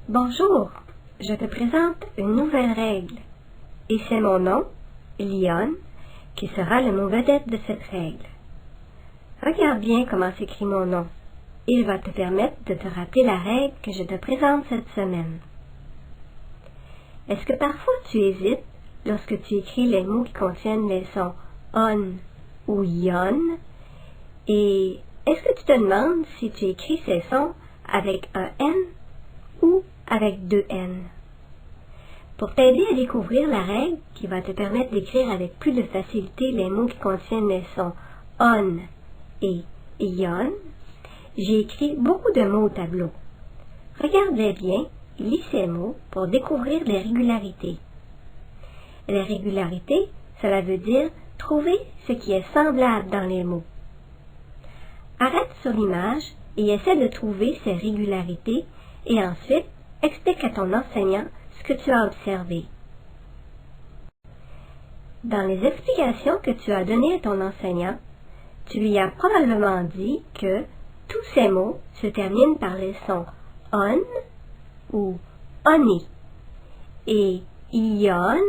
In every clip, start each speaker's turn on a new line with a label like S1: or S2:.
S1: Bonjour, je te présente une nouvelle règle. Et c'est mon nom, Lyon, qui sera le mot vedette de cette règle. Regarde bien comment s'écrit mon nom. Il va te permettre de te rappeler la règle que je te présente cette semaine. Est-ce que parfois tu hésites lorsque tu écris les mots qui contiennent les sons on ou yon? Et est-ce que tu te demandes si tu écris ces sons avec un N ou avec deux N? Pour t'aider à découvrir la règle qui va te permettre d'écrire avec plus de facilité les mots qui contiennent les sons on et yon, j'ai écrit beaucoup de mots au tableau. Regarde-les bien et lis ces mots pour découvrir les régularités. Les régularités, cela veut dire trouver ce qui est semblable dans les mots. Arrête sur l'image et essaie de trouver ces régularités et ensuite explique à ton enseignant ce que tu as observé. Dans les explications que tu as données à ton enseignant, tu lui as probablement dit que tous ces mots se terminent par les sons on ou oni et ion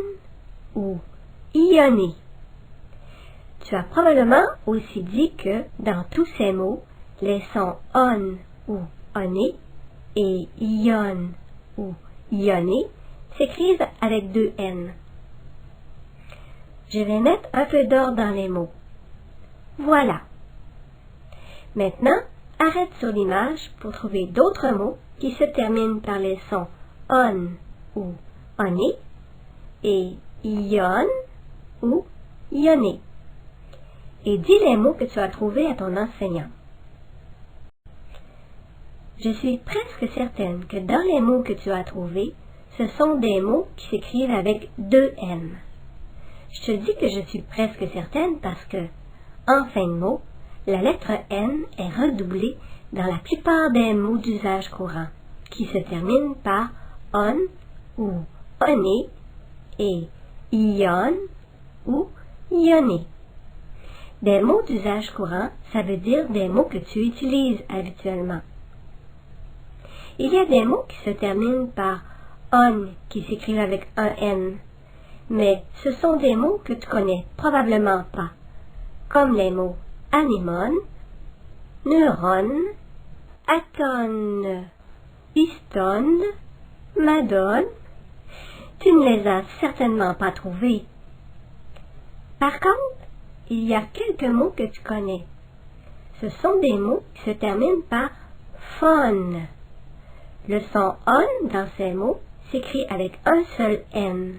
S1: ou ioni. Tu as probablement aussi dit que dans tous ces mots, les sons on ou oni et ion ou ioni s'écrivent avec deux N. Je vais mettre un peu d'ordre dans les mots. Voilà. Maintenant, arrête sur l'image pour trouver d'autres mots qui se terminent par les sons on ou oni et ion ou ioni. Et dis les mots que tu as trouvés à ton enseignant. Je suis presque certaine que dans les mots que tu as trouvés, ce sont des mots qui s'écrivent avec deux N. Je te dis que je suis presque certaine parce que, en fin de mot, la lettre N est redoublée dans la plupart des mots d'usage courant, qui se terminent par on ou oni et ion ou ioni. Des mots d'usage courant, ça veut dire des mots que tu utilises habituellement. Il y a des mots qui se terminent par on qui s'écrivent avec un N, mais ce sont des mots que tu connais probablement pas, comme les mots anémone, neurone, atone, piston, madone. Tu ne les as certainement pas trouvés. Par contre, il y a quelques mots que tu connais. Ce sont des mots qui se terminent par phone. Le son on dans ces mots s'écrit avec un seul N,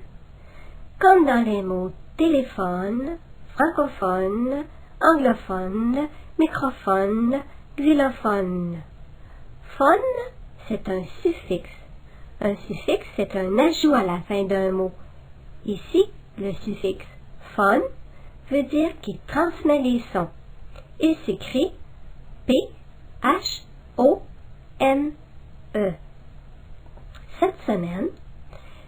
S1: comme dans les mots téléphone, francophone, anglophone, microphone, xylophone. Phone, c'est un suffixe. Un suffixe, c'est un ajout à la fin d'un mot. Ici, le suffixe phone veut dire qu'il transmet les sons. Il s'écrit P-H-O-N-E. Cette semaine,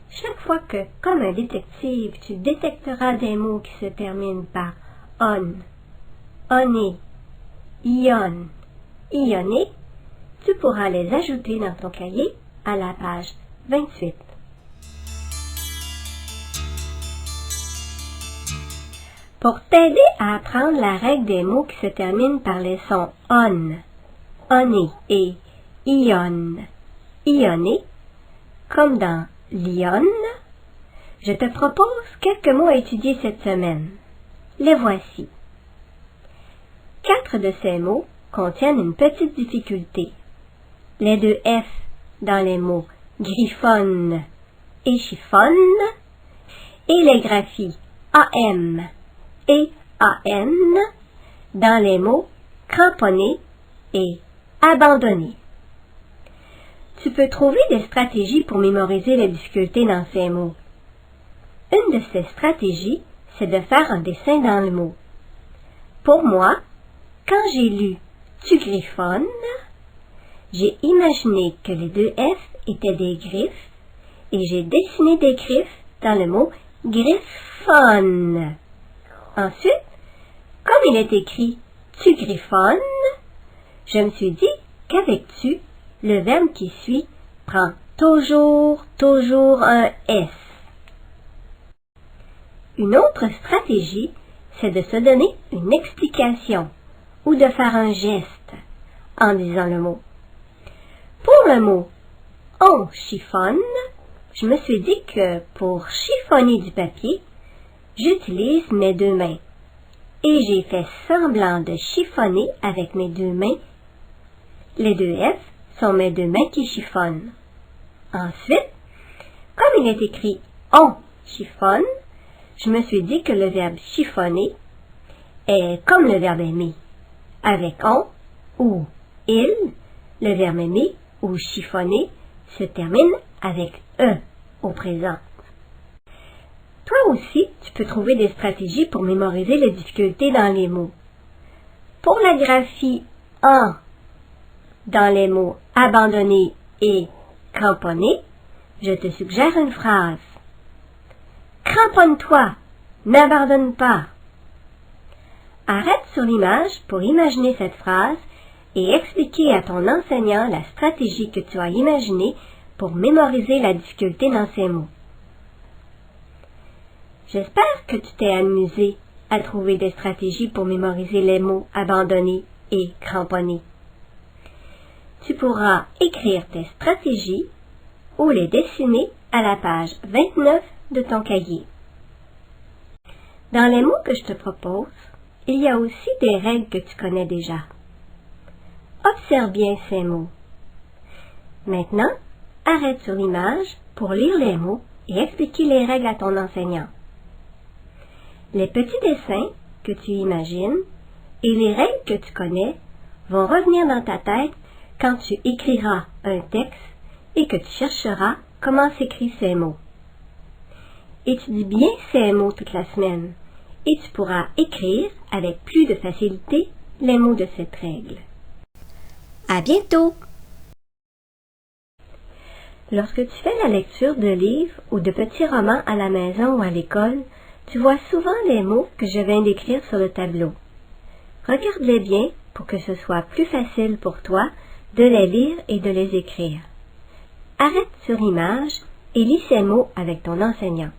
S1: chaque fois que, comme un détective, tu détecteras des mots qui se terminent par on, oni, ion, ioni, tu pourras les ajouter dans ton cahier à la page 28. Pour t'aider à apprendre la règle des mots qui se terminent par les sons on, oni et ion, ioni, comme dans Lyon, je te propose quelques mots à étudier cette semaine. Les voici. 4 de ces mots contiennent une petite difficulté. Les deux F dans les mots griffonne et chiffonne et les graphies AM et AN dans les mots cramponner et abandonner. Tu peux trouver des stratégies pour mémoriser les difficultés dans ces mots. Une de ces stratégies, c'est de faire un dessin dans le mot. Pour moi, quand j'ai lu « tu griffonnes », j'ai imaginé que les deux F étaient des griffes et j'ai dessiné des griffes dans le mot « griffonne ». Ensuite, comme il est écrit « tu griffonnes », je me suis dit qu'avec « tu », le verbe qui suit prend toujours un S. Une autre stratégie, c'est de se donner une explication ou de faire un geste en disant le mot. Pour le mot « on chiffonne », je me suis dit que pour chiffonner du papier, j'utilise mes deux mains. Et j'ai fait semblant de chiffonner avec mes deux mains. Les deux F sont mes deux mains qui chiffonnent. Ensuite, comme il est écrit « on chiffonne », je me suis dit que le verbe chiffonner est comme le verbe aimer. Avec on ou il, le verbe aimer ou chiffonner se termine avec e au présent. Toi aussi, tu peux trouver des stratégies pour mémoriser les difficultés dans les mots. Pour la graphie en dans les mots abandonner et cramponner, je te suggère une phrase. Cramponne-toi, n'abandonne pas. Arrête sur l'image pour imaginer cette phrase et expliquer à ton enseignant la stratégie que tu as imaginée pour mémoriser la difficulté dans ces mots. J'espère que tu t'es amusé à trouver des stratégies pour mémoriser les mots abandonner et cramponner. Tu pourras écrire tes stratégies ou les dessiner à la page 29 de ton cahier. Dans les mots que je te propose, il y a aussi des règles que tu connais déjà. Observe bien ces mots. Maintenant, arrête sur l'image pour lire les mots et expliquer les règles à ton enseignant. Les petits dessins que tu imagines et les règles que tu connais vont revenir dans ta tête quand tu écriras un texte et que tu chercheras comment s'écrivent ces mots. Étudie bien ces mots toute la semaine et tu pourras écrire avec plus de facilité les mots de cette règle. À bientôt! Lorsque tu fais la lecture de livres ou de petits romans à la maison ou à l'école, tu vois souvent les mots que je viens d'écrire sur le tableau. Regarde-les bien pour que ce soit plus facile pour toi de les lire et de les écrire. Arrête sur image et lis ces mots avec ton enseignant.